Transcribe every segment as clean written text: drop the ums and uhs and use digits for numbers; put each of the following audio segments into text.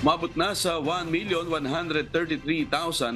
Umabot na sa 1,133,093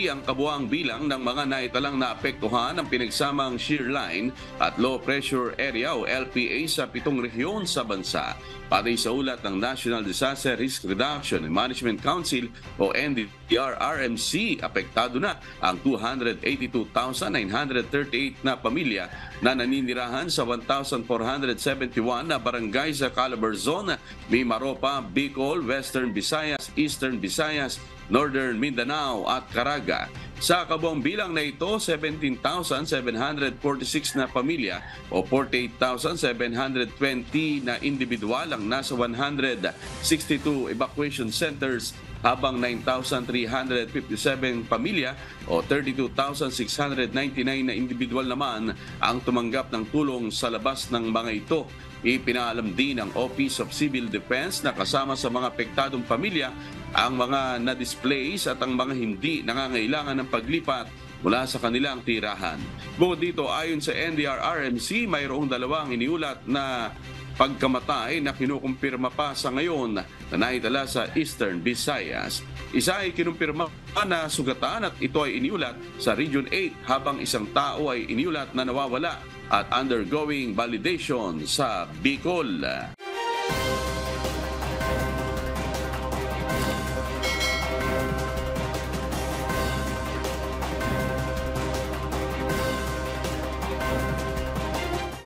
ang kabuang bilang ng mga naitalang naapektuhan ng pinagsamang shear line at low pressure area o LPA sa 7 rehiyon sa bansa. Patay sa ulat ng National Disaster Risk Reduction and Management Council o NDRRMC, apektado na ang 282,938 na pamilya na naninirahan sa 1,471 na barangay sa Calabarzon, Mimaropa, Bicol, Western Visayas, Eastern Visayas, Northern Mindanao at Caraga. Sa kabuang bilang na ito, 17,746 na pamilya o 48,720 na individual ang nasa 162 evacuation centers, habang 9,357 pamilya o 32,699 na individual naman ang tumanggap ng tulong sa labas ng mga ito. Ipinaalam din ng Office of Civil Defense na kasama sa mga apektadong pamilya ang mga na-displace at ang mga hindi nangangailangan ng paglipat mula sa kanilang tirahan. Bukod dito, ayon sa NDRRMC, mayroong dalawang iniulat na pagkamatay na kinukumpirma pa sa ngayon na naitala sa Eastern Visayas. Isa ay kinumpirma na sugatan at ito ay iniulat sa Region 8, habang isang tao ay iniulat na nawawala at undergoing validation sa Bicol.